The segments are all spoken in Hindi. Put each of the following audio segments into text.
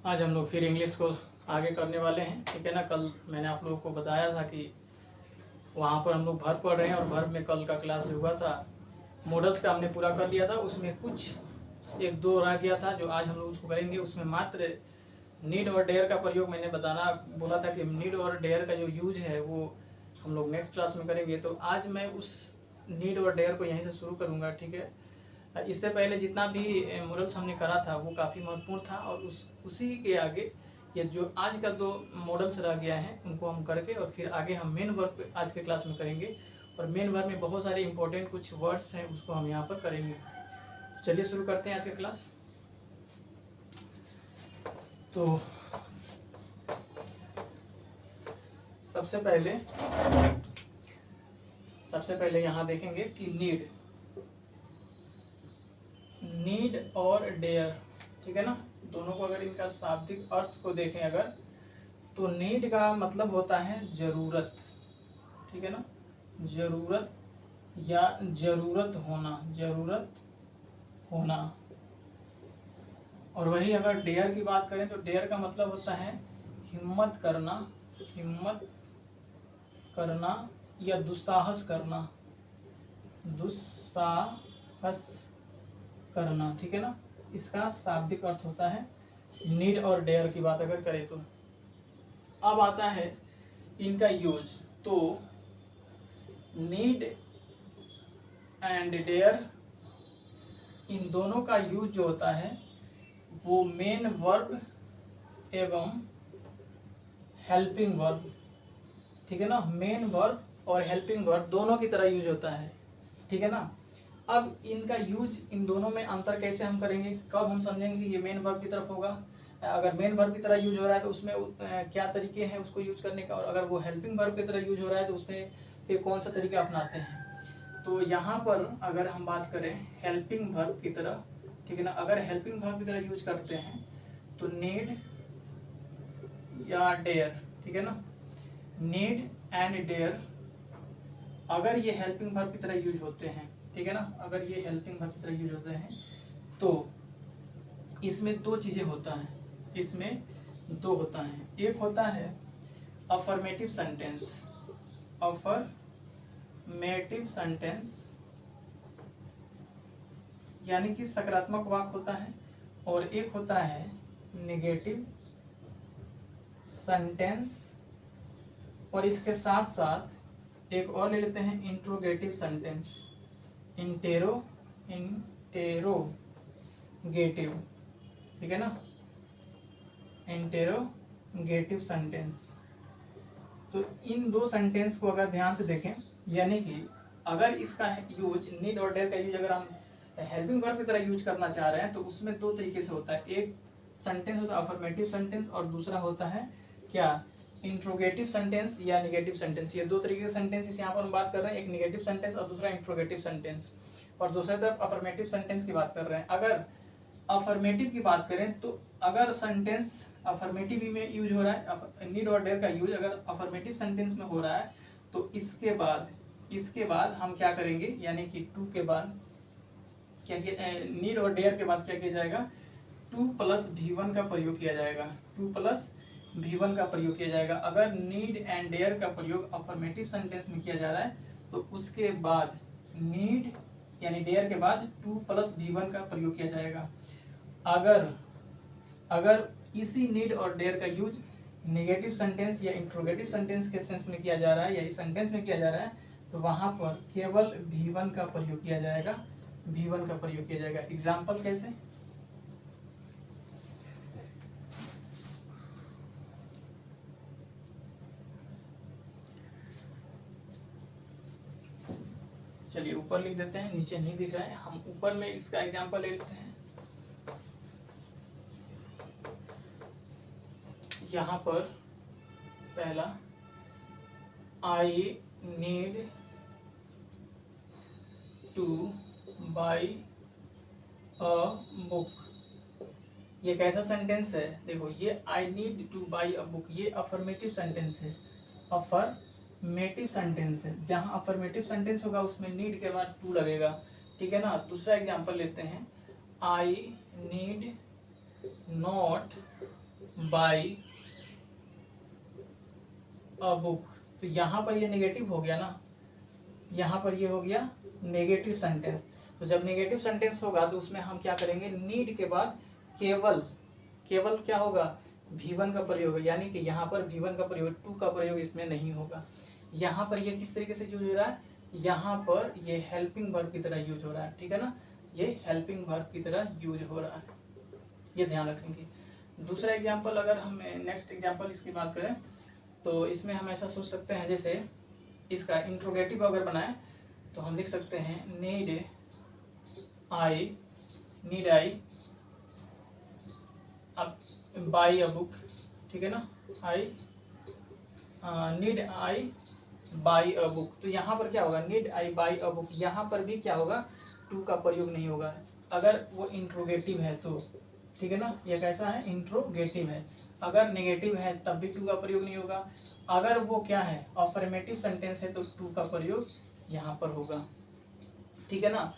आज हम लोग फिर इंग्लिश को आगे करने वाले हैं, ठीक है ना। कल मैंने आप लोगों को बताया था कि वहाँ पर हम लोग वर्ब पढ़ रहे हैं और वर्ब में कल का क्लास जो हुआ था मॉडल्स का हमने पूरा कर लिया था। उसमें कुछ एक दो रह गया था जो आज हम लोग उसको करेंगे। उसमें मात्र नीड और डेयर का प्रयोग मैंने बताना बोला था कि नीड और डेयर का जो यूज है वो हम लोग नेक्स्ट क्लास में करेंगे। तो आज मैं उस नीड और डेयर को यहीं से शुरू करूँगा, ठीक है। इससे पहले जितना भी मॉडल्स हमने करा था वो काफ़ी महत्वपूर्ण था और उसी के आगे ये जो आज का दो मॉडल्स रह गया है उनको हम करके और फिर आगे हम मेन वर्ब आज के क्लास में करेंगे। और मेन वर्ब में बहुत सारे इंपॉर्टेंट कुछ वर्ड्स हैं उसको हम यहाँ पर करेंगे। चलिए शुरू करते हैं आज का क्लास। तो सबसे पहले यहाँ देखेंगे कि नीड और डेयर, ठीक है ना। दोनों को अगर इनका शाब्दिक अर्थ को देखें अगर, तो नीड का मतलब होता है जरूरत, ठीक है ना, जरूरत या जरूरत होना। और वही अगर डेयर की बात करें तो डेयर का मतलब होता है हिम्मत करना या दुस्साहस करना, ठीक है ना। इसका शाब्दिक अर्थ होता है नीड और डेयर की बात अगर करें तो। अब आता है इनका यूज। तो नीड एंड डेयर इन दोनों का यूज जो होता है वो मेन वर्ब एवं हेल्पिंग वर्ब, ठीक है ना। मेन वर्ब और हेल्पिंग वर्ब दोनों की तरह यूज होता है, ठीक है ना। अब इनका यूज इन दोनों में अंतर कैसे हम करेंगे, कब हम समझेंगे कि ये मेन वर्ब की तरफ होगा। अगर मेन वर्ब की तरह यूज हो रहा है तो उसमें क्या तरीके हैं उसको यूज करने का, और अगर वो हेल्पिंग वर्ब की तरह यूज हो रहा है तो उसमें फिर कौन सा तरीका अपनाते हैं। तो यहाँ पर अगर हम बात करें हेल्पिंग वर्ब की तरह, ठीक है ना, अगर हेल्पिंग वर्ब की तरह यूज करते हैं तो नीड या डेयर, ठीक है ना, नीड एंड डेयर अगर ये हेल्पिंग वर्ब की तरह यूज होते हैं, ठीक है ना, अगर ये हेल्पिंग वर्ब की तरह यूज होते हैं तो इसमें दो चीजें होता है, इसमें दो होता है। एक होता है अफर्मेटिव सेंटेंस यानी कि सकारात्मक वाक्य होता है, और एक होता है नेगेटिव सेंटेंस, और इसके साथ साथ एक और ले लेते हैं इंट्रोगेटिव सेंटेंस, इंटेरोगेटिव, ठीक है ना, इंटेरोगेटिव सेंटेंस। तो इन दो सेंटेंस को अगर ध्यान से देखें, यानी कि अगर इसका यूज नीड और डेयर का यूज अगर हम हेल्पिंग वर्ब की तरह यूज करना चाह रहे हैं तो उसमें दो तरीके से होता है। एक सेंटेंस होता है अफर्मेटिव सेंटेंस और दूसरा होता है क्या, इंट्रोगेटिव सेंटेंस या नेगेटिव सेंटेंस। ये दो तरीके के सेंटेंस यहाँ पर हम बात कर रहे हैं, एक नेगेटिव सेंटेंस और दूसरा इंट्रोगेटिव सेंटेंस, और दूसरी तरफ अफर्मेटिव सेंटेंस की बात कर रहे हैं। अगर अफर्मेटिव की बात करें तो अगर सेंटेंस अफर्मेटिव में यूज हो रहा है, नीड और डेयर का यूज अगर अफर्मेटिव सेंटेंस में हो रहा है तो इसके बाद हम क्या करेंगे, यानी कि टू के बाद क्या किया, नीड और डेयर के बाद क्या किया जाएगा, 2+V1 का प्रयोग किया जाएगा, 2+V1 का प्रयोग किया जाएगा। अगर नीड एंड डेयर का प्रयोग अफर्मेटिव सेंटेंस में किया जा रहा है तो उसके बाद नीड यानी डेयर के बाद 2+V1 का प्रयोग किया जाएगा। अगर इसी नीड और डेयर का यूज नेगेटिव सेंटेंस या इंट्रोगेटिव सेंटेंस के सेंस में किया जा रहा है या इस सेंटेंस में किया जा रहा है तो वहां पर केवल V1 का प्रयोग किया जाएगा, V1 का प्रयोग किया जाएगा। एग्जाम्पल कैसे, चलिए ऊपर लिख देते हैं, नीचे नहीं दिख रहा है, हम ऊपर में इसका एग्जाम्पल ले लेते हैं। यहाँ पर पहला I need two by a book, ये कैसा सेंटेंस है, देखो ये I need two by a book ये अफर्मेटिव सेंटेंस है, अफर्मेटिव सेंटेंस है। जहाँ अफर्मेटिव सेंटेंस होगा उसमें नीड के बाद टू लगेगा, ठीक है ना। दूसरा एग्जांपल लेते हैं, I need not by a book. तो यहाँ पर ये नेगेटिव हो गया ना, यहाँ पर ये हो गया नेगेटिव सेंटेंस। तो जब नेगेटिव सेंटेंस होगा तो उसमें हम क्या करेंगे, नीड के बाद केवल केवल क्या होगा, V1 का प्रयोग होगा, यानी कि यहाँ पर V1 का प्रयोग, टू का प्रयोग इसमें नहीं होगा। यहाँ पर ये किस तरीके से यूज हो रहा है, यहाँ पर ये हेल्पिंग वर्ब की तरह यूज हो रहा है, ठीक है ना, ये हेल्पिंग वर्ब की तरह यूज हो रहा है, ये ध्यान रखेंगे। दूसरा एग्जाम्पल, अगर हम नेक्स्ट एग्जाम्पल इसकी बात करें तो इसमें हम ऐसा सोच सकते हैं, जैसे इसका इंट्रोगेटिव अगर बनाए तो हम लिख सकते हैं नीड आई अब बाई अ बुक, ठीक है ना, need I by a book. तो यहाँ पर क्या होगा, need I by a book, यहाँ पर भी क्या होगा, टू का प्रयोग नहीं होगा अगर वो इंट्रोगेटिव है तो, ठीक है ना, ये कैसा है, इंट्रोगेटिव है। अगर नेगेटिव है तब भी टू का प्रयोग नहीं होगा। अगर वो क्या है, अफर्मेटिव सेंटेंस है तो टू का प्रयोग यहाँ पर होगा, ठीक है ना।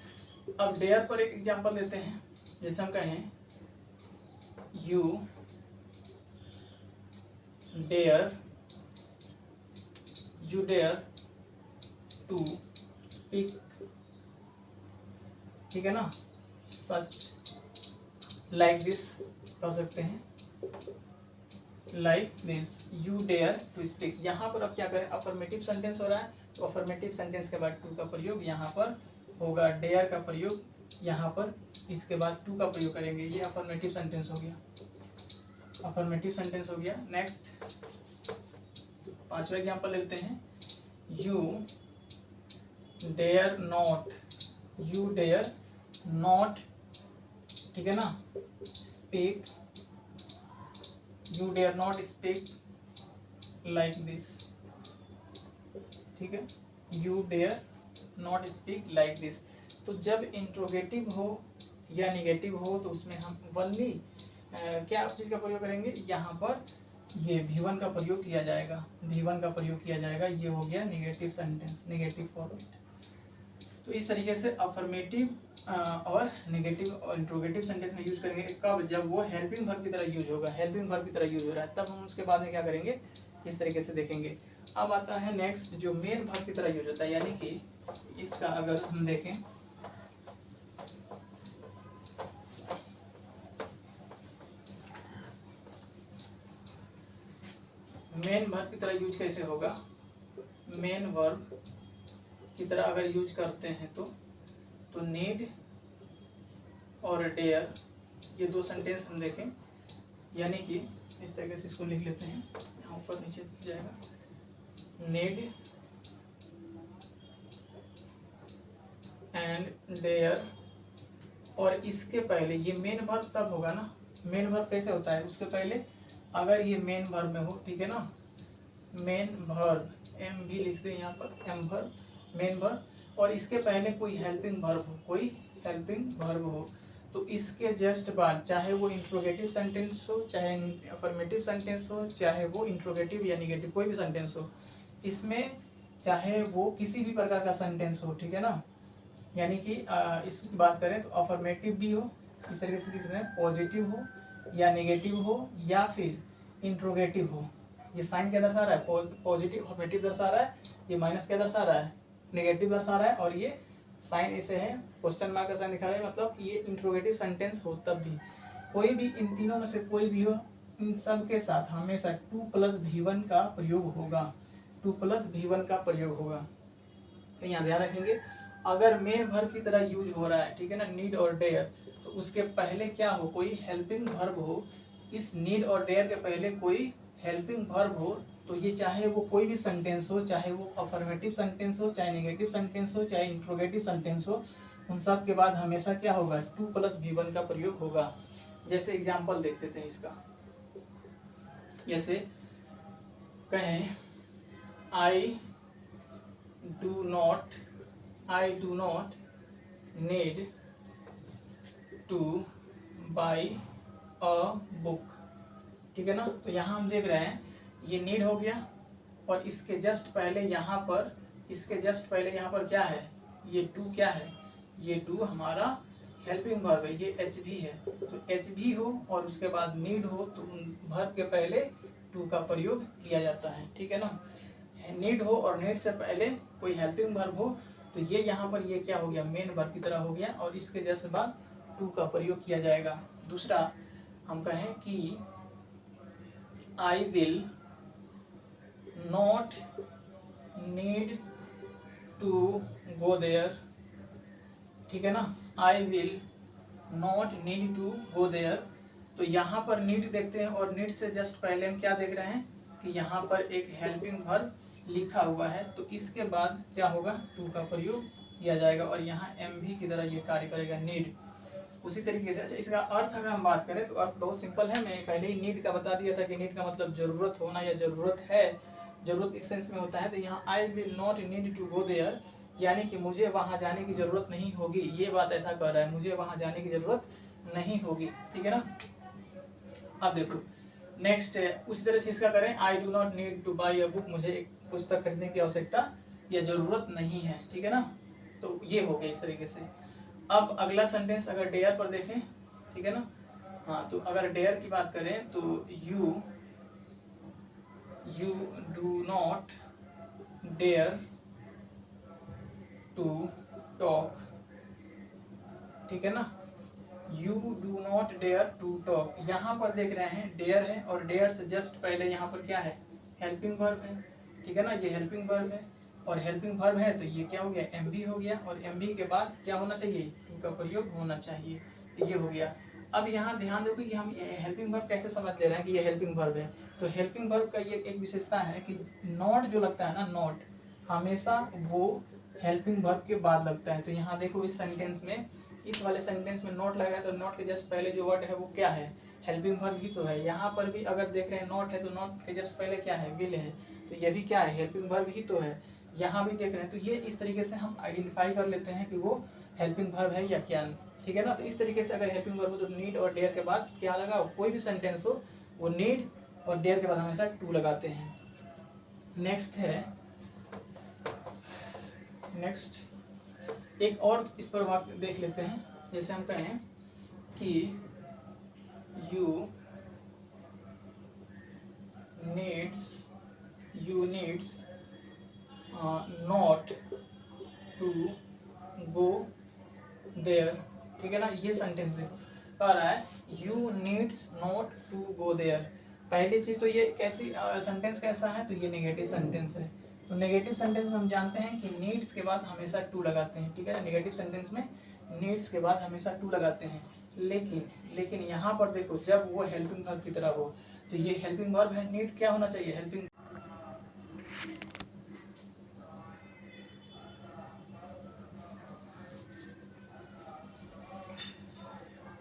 अब डेयर पर एक एग्जांपल देते हैं, जैसे हम कहें यू डेयर टू स्पीक, ठीक है ना, सच लाइक दिस कह सकते हैं, like this you dare to speak. यहाँ पर अब क्या करें, अफर्मेटिव सेंटेंस हो रहा है तो अफर्मेटिव सेंटेंस के बाद टू का प्रयोग यहाँ पर होगा, डेयर का प्रयोग यहाँ पर, इसके बाद टू का प्रयोग करेंगे, ये अफर्मेटिव सेंटेंस हो गया, अफर्मेटिव सेंटेंस हो गया। नेक्स्ट पांचवा एग्जांपल लेते हैं, यू डेयर नॉट, ठीक है ना, speak, you dare not speak like this, ठीक है, you dare not speak like this. तो जब इंट्रोगेटिव हो या निगेटिव हो तो उसमें हम वनली क्या चीज़ का प्रयोग करेंगे, यहाँ पर ये V1 का प्रयोग किया जाएगा, V1 का प्रयोग किया जाएगा, ये हो गया नेगेटिव सेंटेंस, नेगेटिव फॉर्मेट। तो इस तरीके से अफर्मेटिव और नेगेटिव और इंट्रोगेटिव सेंटेंस में यूज करेंगे कब, जब वो हेल्पिंग वर्ब की तरह यूज होगा, हेल्पिंग वर्ब की तरह यूज हो रहा है तब हम उसके बाद में क्या करेंगे, इस तरीके से देखेंगे। अब आता है नेक्स्ट जो मेन वर्ब की तरह यूज होता है, यानी कि इसका अगर हम देखें मेन वर्ब की तरह यूज कैसे होगा, मेन वर्ब की तरह अगर यूज करते हैं तो नीड और डेयर, ये दो सेंटेंस हम देखें, यानी कि इस तरीके से इसको लिख लेते हैं, यहाँ ऊपर नीचे जाएगा, नीड एंड डेयर, और इसके पहले ये मेन वर्ब तब होगा ना, मेन वर्ब कैसे होता है, उसके पहले अगर ये मेन वर्ब में हो, ठीक है ना, मेन वर्ब, एम भी लिखते हैं यहाँ पर, एम वर्ब, मेन वर्ब, और इसके पहले कोई हेल्पिंग वर्ब हो, कोई हेल्पिंग वर्ब हो, तो इसके जस्ट बाद चाहे वो इंट्रोगेटिव सेंटेंस हो, चाहे अफर्मेटिव सेंटेंस हो, चाहे वो इंट्रोगेटिव या निगेटिव कोई भी सेंटेंस हो, इसमें चाहे वो किसी भी प्रकार का सेंटेंस हो, ठीक है ना, यानी कि इसकी बात करें तो अफर्मेटिव भी हो, इस तरीके से किसी पॉजिटिव हो या नेगेटिव हो या फिर इंट्रोगेटिव हो, ये साइन क्या दर्शा रहा है, पॉजिटिव अफर्मेटिव दर्शा रहा है, ये माइनस क्या दर्शा रहा है, नेगेटिव दर्शा रहा है, और ये साइन ऐसे है क्वेश्चन मार्क का साइन दिखा रहा है, मतलब ये इंट्रोगेटिव सेंटेंस हो तब भी, कोई भी इन तीनों में से कोई भी हो, इन सब के साथ हमेशा 2+V1 का प्रयोग होगा, 2+V1 का प्रयोग होगा। तो यहाँ ध्यान रखेंगे, अगर मेन वर्ब की तरह यूज हो रहा है, ठीक है ना, नीड और डेयर, तो उसके पहले क्या हो, कोई हेल्पिंग वर्ब हो, इस नीड और डेयर के पहले कोई हेल्पिंग वर्ब हो, तो ये चाहे वो कोई भी सेंटेंस हो, चाहे वो अफर्मेटिव सेंटेंस हो, चाहे नेगेटिव सेंटेंस हो, चाहे इंट्रोगेटिव सेंटेंस हो, उन सब के बाद हमेशा क्या होगा, 2+V1 का प्रयोग होगा। जैसे एग्जाम्पल देखते थे इसका, जैसे कहें I do not need two by a book, ठीक है ना। तो यहाँ हम देख रहे हैं ये नीड हो गया, और इसके जस्ट पहले यहाँ पर क्या है, ये टू क्या है, ये टू हमारा हेल्पिंग वर्ब है, ये एच भी है, तो एच भी हो और उसके बाद नीड हो तो वर्ब के पहले टू का प्रयोग किया जाता है, ठीक है ना। नीड हो और नीड से पहले कोई हेल्पिंग वर्ब हो तो ये यहाँ पर ये क्या हो गया, मेन वर्ब की तरह हो गया और इसके जस्ट बाद टू का प्रयोग किया जाएगा। दूसरा हम कहें कि I will not need to go there, ठीक है ना, I will not need to go there. तो यहाँ पर नीड देखते हैं और नीड से जस्ट पहले हम क्या देख रहे हैं कि यहाँ पर एक हेल्पिंग वर्ब लिखा हुआ है, तो इसके बाद क्या होगा, टू का प्रयोग किया जाएगा और यहाँ एम भी की तरह ये कार्य करेगा, नीड। उसी तरीके से अच्छा इसका अर्थ अगर हम बात करें तो अर्थ बहुत सिंपल है, मैं पहले ही नीड का बता दिया था कि नीड का मतलब जरूरत होना या जरूरत है, जरूरत इस सेंस में होता है। तो यहाँ I will not need to go there यानी कि मुझे वहां जाने की जरूरत नहीं होगी, ये बात ऐसा कर रहा है, मुझे वहां जाने की जरूरत नहीं होगी, ठीक है ना। अब देखो नेक्स्ट उसी तरह से इसका करें, I do not need two by a book, मुझे एक पुस्तक खरीदने की आवश्यकता या जरूरत नहीं है, ठीक है ना। तो ये हो गया इस तरीके से। अब अगला सेंटेंस अगर डेयर पर देखें, ठीक है ना, हाँ तो अगर डेयर की बात करें तो you do not dare to talk, ठीक है ना, you do not dare to talk. यहाँ पर देख रहे हैं डेयर है और डेयर से जस्ट पहले यहाँ पर क्या है, हेल्पिंग वर्ब है, ठीक है ना, ये हेल्पिंग वर्ब है और हेल्पिंग वर्ब है तो ये क्या हो गया, एम भी हो गया और एम भी के बाद क्या होना चाहिए, टू का प्रयोग होना चाहिए, तो ये हो गया। अब यहाँ ध्यान दो कि हम हेल्पिंग वर्ब कैसे समझ ले रहे हैं कि ये हेल्पिंग वर्ब है। तो हेल्पिंग वर्ब का ये एक विशेषता है कि नॉट जो लगता है ना, नॉट हमेशा वो हेल्पिंग वर्ब के बाद लगता है। तो यहाँ देखो इस सेंटेंस में, इस वाले सेंटेंस में नॉट लगा है तो नॉट के जस्ट पहले जो वर्ड है वो क्या है, हेल्पिंग वर्ब ही तो है। यहाँ पर भी अगर देख रहे हैं नॉट है तो नॉट के जस्ट पहले क्या है, विल है, तो ये भी क्या है, हेल्पिंग वर्ब ही तो है। यहाँ भी देख रहे हैं तो ये इस तरीके से हम आइडेंटिफाई कर लेते हैं कि वो हेल्पिंग वर्ब है या क्या, ठीक है ना। तो इस तरीके से अगर हेल्पिंग वर्ब हो तो नीड और डेयर के बाद क्या लगा, कोई भी सेंटेंस हो वो नीड और डेयर के बाद हमेशा टू लगाते हैं। नेक्स्ट है, नेक्स्ट एक और इस पर वाक्य देख लेते हैं। जैसे हम कहें कि you needs not to go there, ठीक है ना। ये सेंटेंस देखो कह रहा है you needs not to go there. पहली चीज तो ये कैसी सेंटेंस कैसा है, तो ये नेगेटिव सेंटेंस है। तो नेगेटिव सेंटेंस में हम जानते हैं कि नीड्स के बाद हमेशा टू लगाते हैं, ठीक है। नेगेटिव सेंटेंस में नीड्स के बाद हमेशा टू लगाते हैं, लेकिन यहाँ पर देखो जब वो हेल्पिंग वर्ब की तरह हो तो ये हेल्पिंग वर्ब है, नीड क्या होना चाहिए, हेल्पिंग।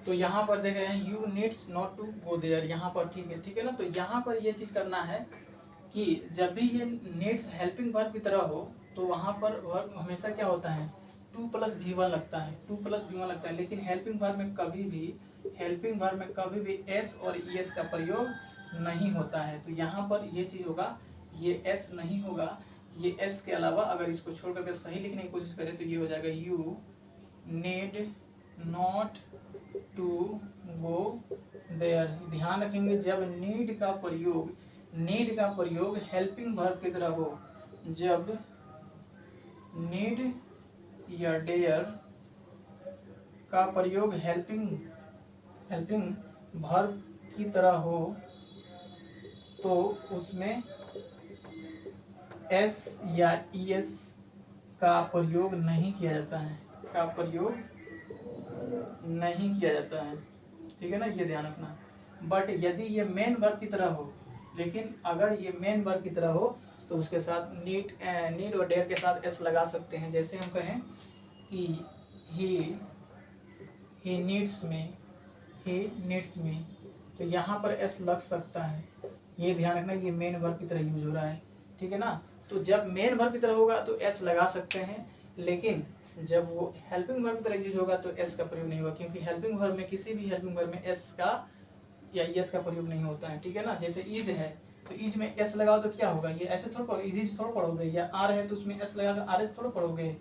तो यहाँ पर देख रहे हैं you needs not to go there, यहाँ पर ठीक है ना। तो यहाँ पर ये चीज करना है कि जब भी ये नीड्स हेल्पिंग वर्ब की तरह हो तो वहां पर वर्ब हमेशा क्या होता है, टू प्लस V1 लगता है, टू प्लस V1 लगता है। लेकिन हेल्पिंग वर्ब में कभी भी एस और ES का प्रयोग नहीं होता है। तो यहाँ पर ये चीज होगा, ये एस नहीं होगा, ये एस के अलावा अगर इसको छोड़ करके सही लिखने की कोशिश करें तो ये हो जाएगा you need not to go there. ध्यान रखेंगे जब नीड का प्रयोग हेल्पिंग वर्ब की तरह हो, जब नीड या डेयर का प्रयोग हेल्पिंग वर्ब की तरह हो तो उसमें एस या ES का प्रयोग नहीं किया जाता है, ठीक है ना, ये ध्यान रखना। बट यदि ये मेन वर्ब की तरह हो, लेकिन अगर ये मेन वर्ब की तरह हो तो उसके साथ नीड और डेयर के साथ एस लगा सकते हैं। जैसे हम कहें कि ही नीड्स मी, तो यहाँ पर एस लग सकता है, ये ध्यान रखना, ये मेन वर्ब की तरह यूज हो रहा है, ठीक है ना। तो जब मेन वर्ब की तरह होगा तो एस लगा सकते हैं, लेकिन जब वो हेल्पिंग वर्ब की तरह यूज होगा तो एस का प्रयोग नहीं होगा, क्योंकि हेल्पिंग वर्ब में किसी भी हेल्पिंग वर्ब में एस का या ES का प्रयोग नहीं होता है, ठीक है ना। जैसे इज है तो इज में एस लगाओ तो क्या होगा, ये ऐसे थोड़ा पढ़ोगे, इजी थोड़ा पढ़ोगे, या आर है तो उसमें एस लगा RS थोड़ा पढ़ोगे,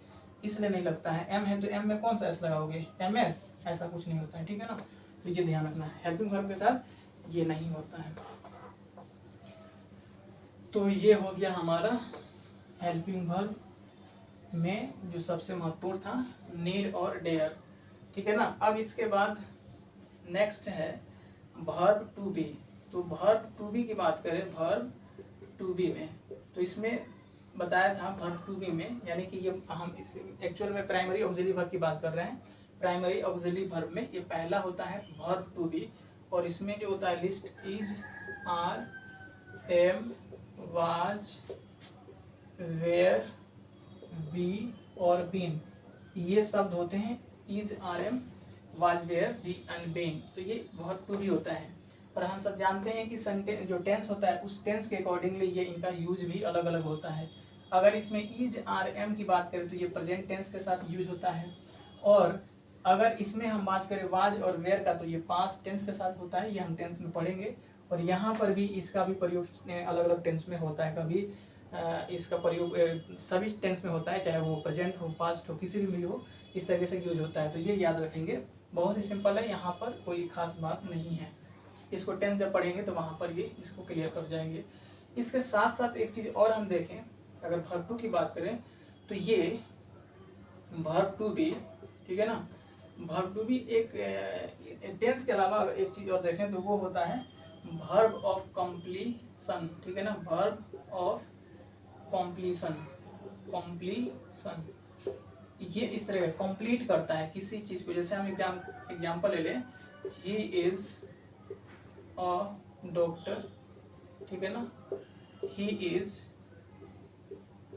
इसलिए नहीं लगता है। एम है तो एम में कौन सा एस लगाओगे, एम एस, ऐसा कुछ नहीं होता है, ठीक है ना। तो ये ध्यान रखना है, हेल्पिंग वर्ब के साथ ये नहीं होता है। तो ये हो गया हमारा हेल्पिंग वर्ब में जो सबसे महत्वपूर्ण था, नीड और डेयर, ठीक है ना। अब इसके बाद नेक्स्ट है वर्ब टू बी। तो वर्ब टू बी की बात करें, वर्ब टू बी में, तो इसमें बताया था वर्ब टू बी में, यानी कि ये हम एक्चुअल में प्राइमरी ऑक्सिलरी वर्ब की बात कर रहे हैं। प्राइमरी ऑक्सिलरी वर्ब में ये पहला होता है वर्ब टू बी, और इसमें जो होता है list, is, are, am, was, were, be और बीन, ये शब्द होते हैं is, are, am, was, were, be and been. तो ये वर्ब टू बी होता है। पर हम सब जानते हैं कि सेंटेंस जो टेंस होता है उस टेंस के अकॉर्डिंगली ये इनका यूज भी अलग अलग होता है। अगर इसमें इज, आर, एम की बात करें तो ये प्रेजेंट टेंस के साथ यूज होता है, और अगर इसमें हम बात करें वाज और वेयर का तो ये पास्ट टेंस के साथ होता है, ये हम टेंस में पढ़ेंगे। और यहाँ पर भी इसका भी प्रयोग अलग अलग टेंस में होता है। कभी इसका प्रयोग सभी टेंस में होता है, चाहे वो प्रेजेंट हो, पास्ट हो, किसी भी हो, इस तरीके से यूज होता है। तो ये याद रखेंगे, बहुत ही सिंपल है, यहाँ पर कोई खास बात नहीं है। इसको टेंस जब पढ़ेंगे तो वहाँ पर ये इसको क्लियर कर जाएंगे। इसके साथ साथ एक चीज़ और हम देखें, अगर वर्ब टू की बात करें तो ये वर्ब टू भी, ठीक है ना, वर्ब टू भी एक टेंस के अलावा अगर एक चीज़ और देखें तो वो होता है वर्ब ऑफ कम्प्लीशन, ठीक है ना, वर्ब ऑफ कॉम्प्लीशन। कॉम्प्लीशन ये इस तरह कंप्लीट करता है किसी चीज को। जैसे हम एग्जाम्पल ले लें, ही इज अ डॉक्टर, ठीक है ना, he is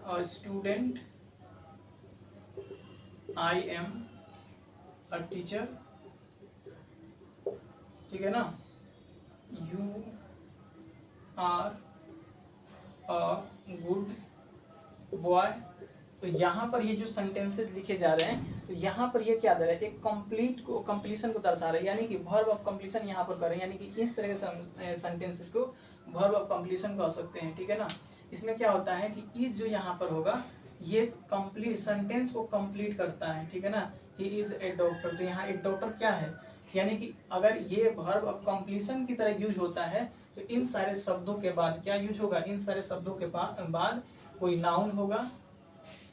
a student, I am a teacher, ठीक है ना, you are a good boy. तो यहाँ पर ये जो सेंटेंसेस लिखे जा रहे हैं, तो यहाँ पर ये क्या दे रहा है, एक कंप्लीट को, कंप्लीशन को दर्शा रहा है, यानी कि वर्ब ऑफ कंप्लीशन यहाँ पर कर रहे हैं, यानी कि इस तरह के सेंटेंसेस को वर्ब ऑफ कंप्लीशन कह सकते हैं, ठीक है ना। इसमें क्या होता है कि इज जो यहाँ पर होगा ये कंप्लीट सेंटेंस को कंप्लीट करता है, ठीक है ना। ही इज ए डॉक्टर, तो यहाँ एक डॉक्टर क्या है, यानी कि अगर ये वर्ब ऑफ कंप्लीशन की तरह यूज होता है तो इन सारे शब्दों के बाद क्या यूज होगा, इन सारे शब्दों के बाद कोई नाउन होगा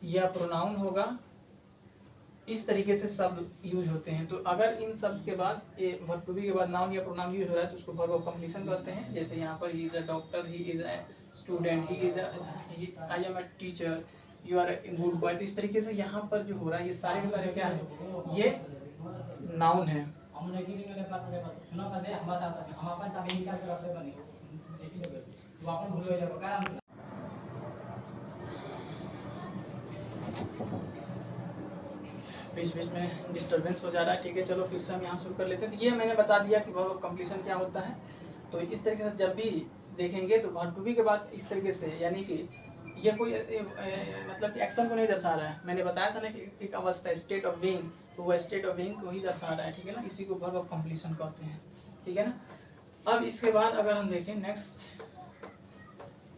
या प्रोनाउन होगा, इस तरीके से शब्द यूज होते हैं। तो अगर इन शब्द के बाद ये वर्ब टू बी के बाद नाउन या प्रोनाउन यूज हो रहा है तो उसको वर्ब ऑफ कंप्लीशन कहते हैं। जैसे यहाँ पर he is a doctor, he is a student, he is I am a teacher, you are a good boy. तो इस तरीके से यहाँ पर जो हो रहा है ये सारे के सारे क्या है, ये नाउन है। बीच बीच में डिस्टर्बेंस हो जा रहा है, ठीक है। चलो फिर से हम यहाँ शुरू कर लेते हैं। तो ये मैंने बता दिया कि वर्ब ऑफ कंप्लीशन क्या होता है। तो इस तरीके से जब भी देखेंगे तो वर्ब टू बी के बाद इस तरीके से, यानी कि ये कोई मतलब कि एक्शन को नहीं दर्शा रहा है। मैंने बताया था ना कि एक अवस्था स्टेट ऑफ बीइंग, तो वह स्टेट ऑफ बीइंग को ही दर्शा रहा है, ठीक है ना। इसी को वर्ब ऑफ कंप्लीशन कहते हैं, ठीक है ना। अब इसके बाद अगर हम देखें नेक्स्ट,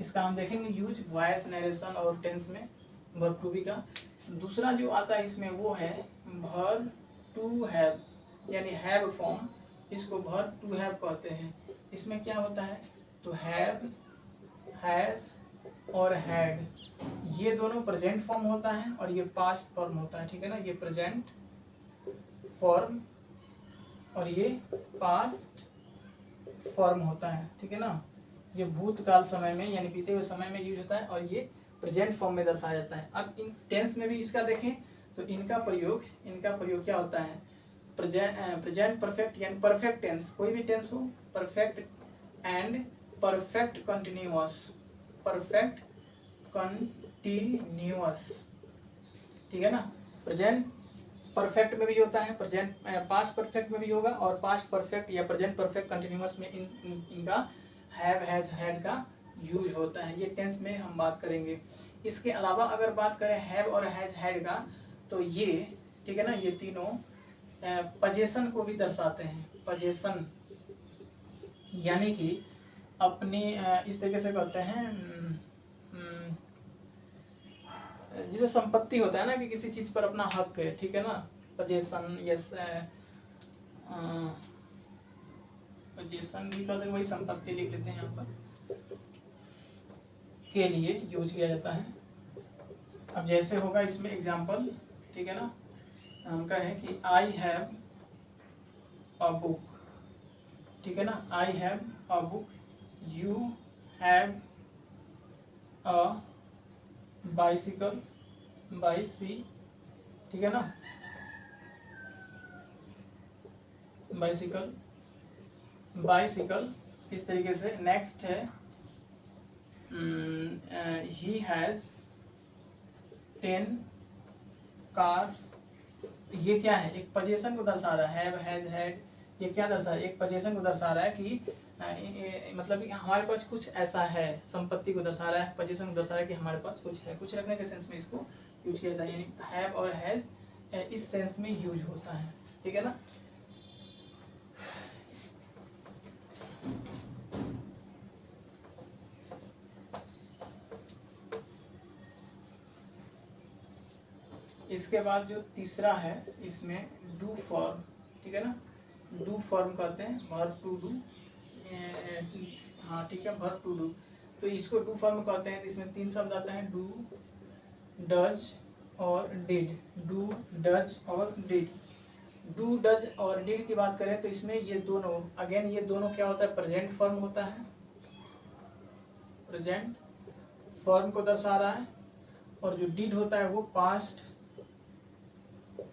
इसका हम देखेंगे यूज वॉइस, नरेशन और टेंस में वर्ब टू बी का। दूसरा जो आता है इसमें वो है वर्ब टू हैव, यानी हैव फॉर्म, इसको वर्ब टू हैव कहते हैं। इसमें क्या होता है, तो हैव, हैज और हैड, ये दोनों प्रेजेंट फॉर्म होता है और ये पास्ट फॉर्म होता है, ठीक है ना। ये प्रेजेंट फॉर्म और ये पास्ट फॉर्म होता है, ठीक है ना। ये भूतकाल समय में यानी बीते हुए समय में यूज होता है और ये प्रेजेंट फॉर्म में दर्शाया जाता है। अब इन टेंस में भी इसका देखें तो इनका प्रयोग क्या होता है, प्रेजेंट परफेक्ट यानी परफेक्ट टेंस, कोई भी टेंस हो, perfect and perfect continuous, perfect continuous, ठीक है ना। प्रेजेंट परफेक्ट में भी होता है, प्रेजेंट पास्ट परफेक्ट में भी होगा, और पास्ट परफेक्ट या प्रेजेंट परफेक्ट कंटिन्यूअस में इनका हैव, हैज, हैड का यूज होता है। ये टेंस में हम बात करेंगे। इसके अलावा अगर बात करें हैव और हैज, हैड का, तो ये, ठीक है ना, ये तीनों पोजीशन को भी दर्शाते हैं। पोजीशन यानी कि अपनी इस तरीके से कहते हैं, जिसे संपत्ति होता है ना कि किसी चीज पर अपना हक है, ठीक है ना, पोजेशन, यस पोजेशन भी कह सकते, वही संपत्ति लिख लेते हैं यहाँ पर, के लिए यूज किया जाता है। अब जैसे होगा इसमें एग्जाम्पल, ठीक है ना, हम कहें कि आई हैव अ बुक, ठीक है ना, आई have a book, you have a bicycle, ठीक है ना, बाइसिकल इस तरीके से। नेक्स्ट है ही हैज 10 कार्स, ये क्या है, एक पोजीशन को दर्शा रहा है, हैव, हैज, हैड, ये क्या दर्शा रहा है, एक पोजीशन को दर्शा रहा है कि मतलब कि हमारे पास कुछ ऐसा है, संपत्ति को दर्शा रहा है, पोजीशन को दर्शा रहा है कि हमारे पास कुछ है, कुछ रखने के सेंस में इसको यूज किया जाता है, यानी हैव और हैज इस सेंस में यूज होता है, ठीक है ना। इसके बाद जो तीसरा है इसमें डू फॉर्म, ठीक है ना, डू फॉर्म कहते हैं, वर्ब टू डू, हाँ ठीक है, वर्ब टू डू, तो इसको डू फॉर्म कहते हैं। इसमें 3 शब्द आते हैं, डू, डज और डिड, डू, डज और डिड। डू, डज और डिड की बात करें तो इसमें ये दोनों, अगेन ये दोनों क्या होता है, प्रेजेंट फॉर्म होता है, प्रेजेंट फॉर्म को दर्शा रहा है, और जो डिड होता है वो पास्ट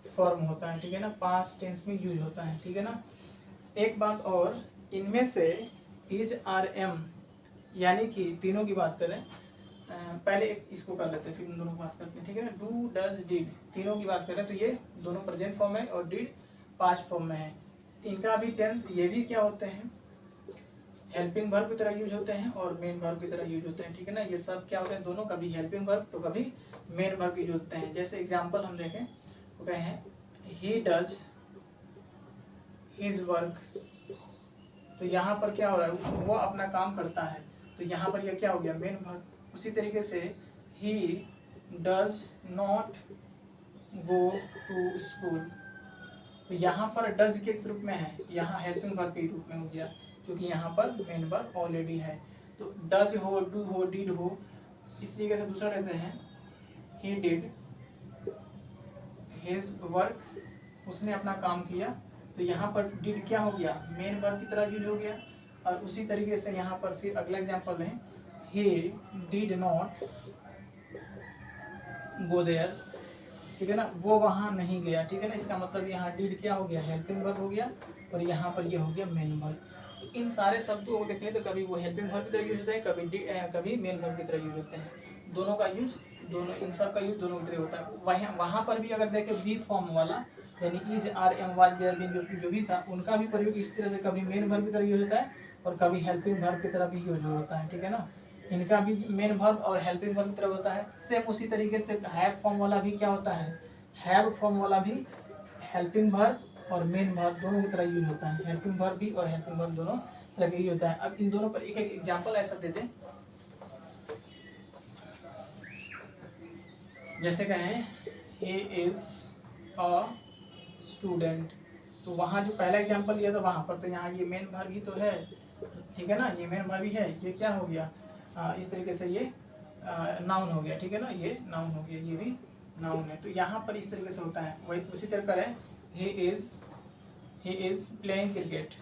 फॉर्म होता है, ठीक है ना, पास्ट टेंस में यूज होता है, ठीक है ना। एक बात और, इनमें से इज, आर, एम, यानी कि तीनों की बात करें, पहले एक इसको कर लेते हैं फिर इन दोनों की बात करते हैं, ठीक है ना। डू, डज, डिड, तीनों की बात करें तो ये दोनों प्रेजेंट फॉर्म है और डिड पास्ट फॉर्म में है। इनका भी टेंस ये भी क्या होते हैं, हेल्पिंग वर्ब की तरह यूज होते हैं और मेन वर्ब की तरह यूज होते हैं, ठीक है ना। ये सब क्या होते हैं, दोनों कभी हेल्पिंग वर्ब तो कभी मेन वर्ब यूज होते हैं। जैसे एग्जाम्पल हम देखें तो कहे हैं ही डज हिज वर्क, तो यहाँ पर क्या हो रहा है, वो अपना काम करता है, तो यहाँ पर यह क्या हो गया, मेन वर्ब। उसी तरीके से he does not go to school, तो यहाँ पर डज किस रूप में है, यहाँ हेल्पिंग वर्ब के रूप में हो गया, क्योंकि यहाँ पर मेन वर्ब ऑलरेडी है। तो डज हो, डू हो, डिड हो, इस तरीके से दूसरा लेते हैं, ही डिड हिज वर्क, उसने अपना काम किया, तो यहाँ पर डिड क्या हो गया, मेन वर्ब की तरह यूज हो गया। और उसी तरीके से यहाँ पर फिर अगला एग्जांपल है, he did not go there, ठीक है ना, वो वहाँ नहीं गया, ठीक है ना। इसका मतलब यहाँ डिड क्या हो गया, हेल्पिंग वर्ब हो गया, और यहाँ पर ये हो गया मेन वर्ब। तो इन सारे शब्दों को देखें तो कभी वो हेल्पिंग वर्ब की तरह यूज होते हैं, कभी मेन वर्ब की तरह यूज होते हैं। दोनों का यूज, दोनों इन सब का यूज दोनों की तरह होता है। वहाँ पर भी अगर देखें बी फॉर्म वाला, यानी is, are, am, was, there, been जो भी था, उनका भी प्रयोग इस तरह से कभी मेन वर्ब की तरह यूज होता है और कभी हेल्पिंग वर्ब की तरह भी यूज होता है, ठीक है ना। इनका भी मेन वर्ब और हेल्पिंग वर्ब की तरह होता है। सेम उसी तरीके से हैव फॉर्म वाला भी क्या होता है, हैव फॉर्म वाला भी हेल्पिंग वर्ब और मेन वर्ब दोनों की तरह यूज होता है। हेल्पिंग वर्ब भी और हेल्पिंग वर्ब दोनों तरह का यूज होता है। अब इन दोनों पर एक एक एग्जांपल ऐसा देते हैं, जैसे कहें he is a स्टूडेंट, तो वहाँ जो पहला एग्जांपल लिया था वहाँ पर, तो यहाँ ये मेन वर्ब ही तो है, ठीक है ना, ये मेन वर्ब ही है। ये क्या हो गया, इस तरीके से ये नाउन हो गया, ठीक है ना, ये नाउन हो गया, ये भी नाउन है। तो यहाँ पर इस तरीके से होता है। वही उसी तरह करें, he is playing cricket,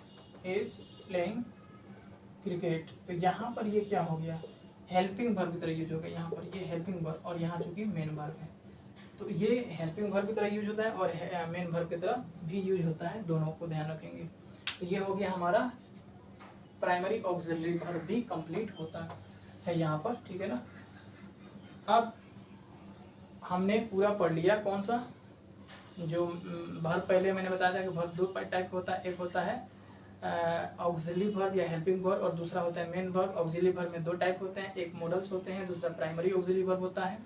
he is playing cricket, तो यहाँ पर ये क्या हो गया, हेल्पिंग वर्ब की तरह यूज हो गया। यहाँ पर ये हेल्पिंग वर्ब और यहाँ चूंकि मेन वर्ब है, तो ये हेल्पिंग वर्ब की तरह यूज होता है और मेन वर्ब की तरह भी यूज होता है, दोनों को ध्यान रखेंगे। तो ये हो गया हमारा प्राइमरी ऑक्सिलरी वर्ब भी कंप्लीट होता है यहाँ पर, ठीक है ना। अब हमने पूरा पढ़ लिया कौन सा, जो वर्ब पहले मैंने बताया था कि वर्ब 2 टाइप का होता है, एक होता है ऑक्सिलरी वर्ब या हेल्पिंग वर्ब और दूसरा होता है मेन वर्ब। ऑक्सिलरी वर्ब में 2 टाइप होते हैं, एक मॉडल्स होते हैं, दूसरा प्राइमरी ऑक्सिलरी वर्ब होता है।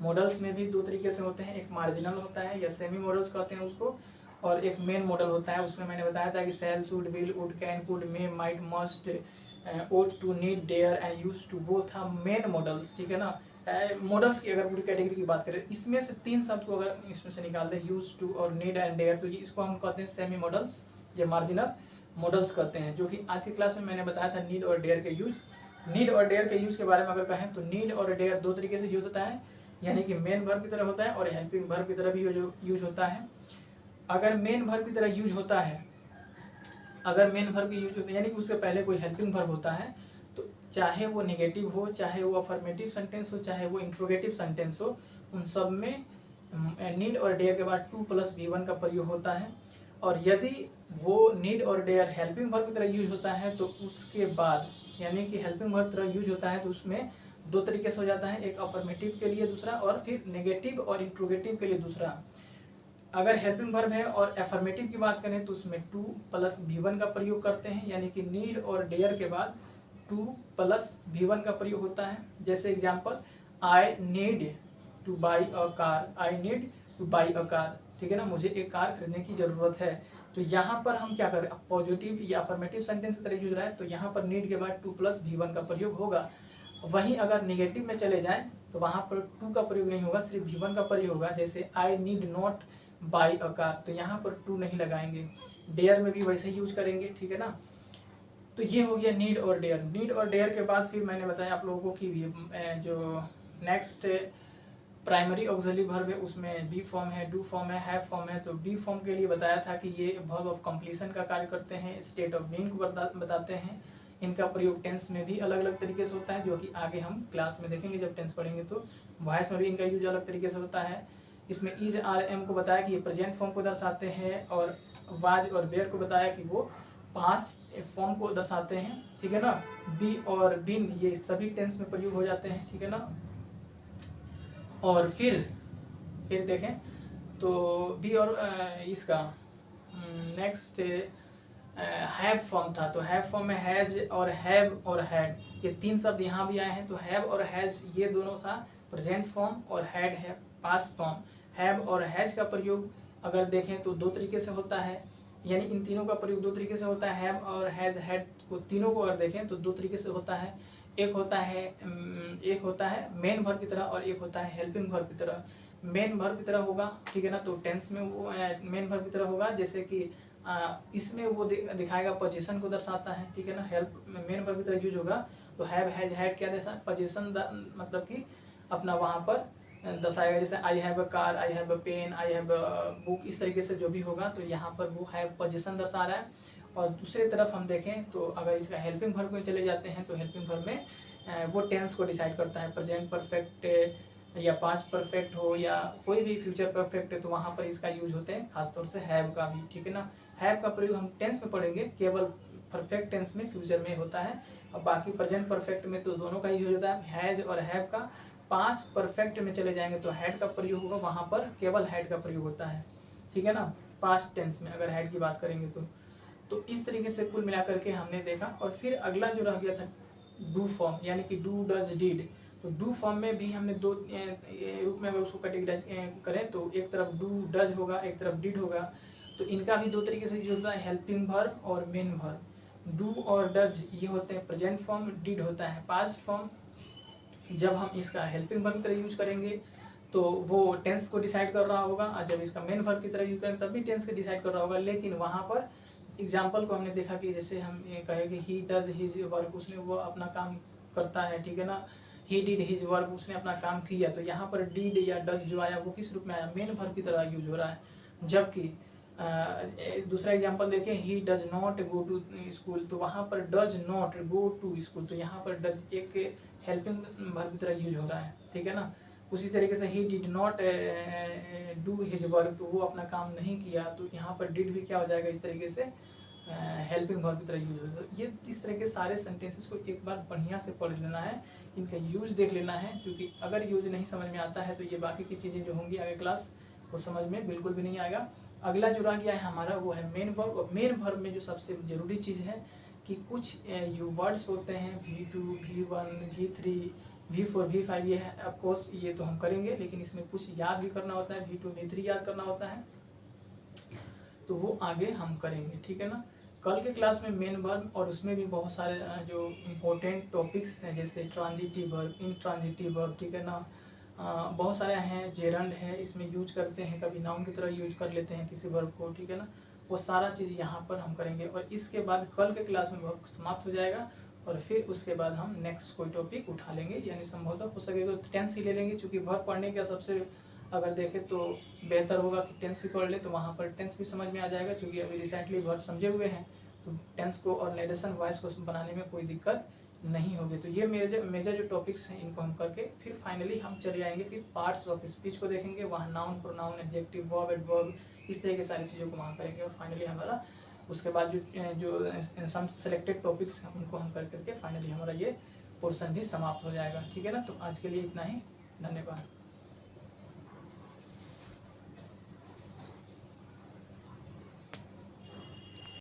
मॉडल्स में भी 2 तरीके से होते हैं, एक मार्जिनल होता है या सेमी मॉडल्स कहते हैं उसको, और एक मेन मॉडल होता है। उसमें मैंने बताया था कि shall, should, will, would, can, could, may, might, must, ought to, need, dare and use to, both are main modals, ठीक है ना। मॉडल्स की अगर पूरी कैटेगरी की बात करें, इसमें से 3 शब्द को अगर इसमें से निकाल दें, यूज टू और नीड एंड डेयर, तो ये इसको हम कहते हैं सेमी मॉडल्स या मार्जिनल मॉडल्स कहते हैं, जो कि आज की क्लास में मैंने बताया था नीड और डेयर के यूज। नीड और डेयर के यूज के बारे में अगर कहें तो नीड और डेयर 2 तरीके से यूज होता है, यानी कि मेन वर्ब की तरह होता है और हेल्पिंग वर्ब की तरह भी यूज होता है। अगर मेन वर्ब की तरह यूज होता है, अगर मेन वर्ब की यूज होता है यानी कि उससे पहले कोई हेल्पिंग वर्ब होता है, तो चाहे वो नेगेटिव हो, चाहे वो अफर्मेटिव सेंटेंस हो, चाहे वो इंट्रोगेटिव सेंटेंस हो, उन सब में नीड और डेयर के बाद 2 + V1 का प्रयोग होता है। और यदि वो नीड और डेयर हेल्पिंग वर्ब की तरह यूज होता है तो उसके बाद, यानी कि हेल्पिंग वर्ब की तरह यूज होता है तो उसमें 2 तरीके से हो जाता है, एक अफर्मेटिव के लिए दूसरा, और फिर नेगेटिव और इंट्रोगेटिव के लिए दूसरा। अगर हेल्पिंग वर्ब है और एफर्मेटिव की बात करें तो उसमें 2 + V1 का प्रयोग करते हैं, यानी कि नीड और डेयर के बाद 2 + V1 का प्रयोग होता है। जैसे example, I need two by a car, I need two by a car, ठीक है ना, मुझे एक कार खरीदने की जरूरत है। तो यहाँ पर हम क्या करें, पॉजिटिव या अफर्मेटिव सेंटेंस की तरह यूज रहा है, तो यहाँ पर नीड के बाद 2 + V1 का प्रयोग होगा। वहीं अगर निगेटिव में चले जाएं तो वहाँ पर 2 का प्रयोग नहीं होगा, सिर्फ V1 का प्रयोग होगा। जैसे I need not by a car, तो यहाँ पर 2 नहीं लगाएंगे। डेयर में भी वैसे ही यूज करेंगे, ठीक है ना। तो ये हो गया नीड और डेयर। नीड और डेयर के बाद फिर मैंने बताया आप लोगों को कि जो नेक्स्ट प्राइमरी ऑक्सिलरी वर्ब है उसमें बी फॉर्म है, डू फॉर्म है, हैव फॉर्म है। तो बी फॉर्म के लिए बताया था कि ये वर्ब ऑफ कंप्लीशन का कार्य करते हैं, स्टेट ऑफ बीइंग को बताते हैं। इनका प्रयोग टेंस में भी अलग अलग तरीके से होता है, जो कि आगे हम क्लास में देखेंगे जब टेंस पढ़ेंगे। तो वॉइस में भी इनका यूज अलग तरीके से होता है। इसमें इज आर एम को बताया कि ये प्रेजेंट फॉर्म को दर्शाते हैं, और वाज और वेयर को बताया कि वो पास्ट फॉर्म को दर्शाते हैं, ठीक है ना। बी और बीन ये सभी टेंस में प्रयोग हो जाते हैं, ठीक है ना। और फिर देखें तो बी और इसका नेक्स्ट हैव फॉर्म था, तो हैव फॉर्म में हैज और हैव और हैड, ये 3 शब्द यहाँ भी आए हैं। तो हैव और हैज ये दोनों था प्रेजेंट फॉर्म, और हैड है पास्ट फॉर्म। हैव और हैज का प्रयोग अगर देखें तो 2 तरीके से होता है, यानी इन तीनों का प्रयोग 2 तरीके से होता है। हैव और हैज, हैड को तीनों को अगर देखें तो 2 तरीके से होता है। एक होता है मेन वर्ब की तरह, और एक होता है हेल्पिंग वर्ब की तरह। मेन वर्ब की तरह होगा, ठीक है ना, तो टेंस में वो मेन वर्ब की तरह होगा। जैसे कि इसमें वो दिखाएगा पोजीशन को दर्शाता है, ठीक है ना। हेल्प मेन वर्ब की तरह यूज होगा। तो हैव हैज हैड क्या दर्शाता है, पोजीशन, मतलब कि अपना वहाँ पर दर्शाएगा। जैसे I have a car, I have a pen, I have a book, इस तरीके से जो भी होगा तो यहाँ पर वो हैव पोजीशन दर्शा रहा है। और दूसरी तरफ हम देखें तो अगर इसका हेल्पिंग वर्ब में चले जाते हैं तो हेल्पिंग वर्ब में वो टेंस को डिसाइड करता है, प्रेजेंट परफेक्ट या पास्ट परफेक्ट हो या कोई भी फ्यूचर परफेक्ट है, तो वहाँ पर इसका यूज होते हैं, खासतौर से हैव का भी, ठीक है ना। हैव का प्रयोग हम टेंस में पढ़ेंगे, केवल परफेक्ट टेंस में, फ्यूचर में होता है। और बाकी प्रेजेंट परफेक्ट में तो दोनों का यूज होता है, हैज और हैव का। पास्ट परफेक्ट में चले जाएंगे तो हैड का प्रयोग होगा, वहाँ पर केवल हैड का प्रयोग होता है, ठीक है ना, पास्ट टेंस में अगर हैड की बात करेंगे तो इस तरीके से कुल मिलाकर के हमने देखा। और फिर अगला जो रह गया था डू फॉर्म, यानी कि डू डज डिड। तो डू फॉर्म में भी हमने 2 रूप में अगर उसको कैटेगराइज करें तो एक तरफ डू डज होगा, एक तरफ डिड होगा। तो इनका भी 2 तरीके से यूज होता है, हेल्पिंग वर्ब और मेन वर्ब। डू और डज ये होते हैं प्रेजेंट फॉर्म, डिड होता है पास्ट फॉर्म। जब हम इसका हेल्पिंग वर्ब की तरह यूज करेंगे तो वो टेंस को डिसाइड कर रहा होगा, और जब इसका मेन वर्ब की तरह यूज करें तब भी टेंस को डिसाइड कर रहा होगा। लेकिन वहाँ पर एग्जाम्पल को हमने देखा कि जैसे हम ये कहे कि ही डज हिज वर्क, उसने वो अपना काम करता है, ठीक है ना। ही डिड हिज वर्क, उसने अपना काम किया। तो यहाँ पर डिड या डज जो आया वो किस रूप में आया, मेन वर्ब की तरह यूज हो रहा है। जबकि दूसरा एग्जाम्पल देखें, he does not go to school, तो वहाँ पर does not go to school, तो यहाँ पर डज एक हेल्पिंग वर्ब की तरह यूज हो रहा है, ठीक है ना। उसी तरीके से ही did not do his work, तो वो अपना काम नहीं किया, तो यहाँ पर डिड भी क्या हो जाएगा, इस तरीके से हेल्पिंग वर्ब की तरह यूज होता है। ये इस तरह के सारे सेंटेंसेस को एक बार बढ़िया से पढ़ लेना है, इनका यूज देख लेना है, क्योंकि अगर यूज नहीं समझ में आता है तो ये बाकी की चीज़ें जो होंगी आगे क्लास वो समझ में बिल्कुल भी नहीं आएगा। अगला जो रह गया है हमारा वो है मेन वर्ब। और मेन वर्ब में जो सबसे ज़रूरी चीज़ है कि कुछ यू वर्ड्स होते हैं, V2, V1, V3, V4, V5, ये है ऑफकोर्स, ये तो हम करेंगे, लेकिन इसमें कुछ याद भी करना होता है, V2, V3 याद करना होता है, तो वो आगे हम करेंगे, ठीक है ना। कल के क्लास में मेन वर्ब और उसमें भी बहुत सारे जो इम्पोर्टेंट टॉपिक्स हैं, जैसे ट्रांजिटिव वर्ब, इंट्रांजिटिव वर्ब, ठीक है ना, बहुत सारे हैं, जेरंड है, इसमें यूज करते हैं, कभी नाउन की तरह यूज कर लेते हैं किसी वर्ब को, ठीक है ना, वो सारा चीज़ यहाँ पर हम करेंगे। और इसके बाद कल के क्लास में वर्ब समाप्त हो जाएगा और फिर उसके बाद हम नेक्स्ट कोई टॉपिक उठा लेंगे, यानी संभवतः हो सकेगा तो टेंस ही ले लेंगे, क्योंकि वर्ब पढ़ने का सबसे अगर देखें तो बेहतर होगा कि टेंस ही पढ़ ले, तो वहाँ पर टेंस भी समझ में आ जाएगा, क्योंकि अभी रिसेंटली वर्ब समझे हुए हैं, तो टेंस को और नरेशन वॉइस को बनाने में कोई दिक्कत नहीं होगी। तो ये मेजर जो टॉपिक्स हैं इनको हम करके फिर फाइनली हम चले आएंगे, फिर पार्ट्स ऑफ स्पीच को देखेंगे, वहाँ noun, pronoun, adjective, verb, adverb, इस तरह की सारी चीज़ों को वहाँ करेंगे। और फाइनली हमारा उसके बाद जो सम सेलेक्टेड टॉपिक्स हैं उनको हम कर करके फाइनली हमारा ये पोर्शन भी समाप्त हो जाएगा, ठीक है ना। तो आज के लिए इतना ही, धन्यवाद।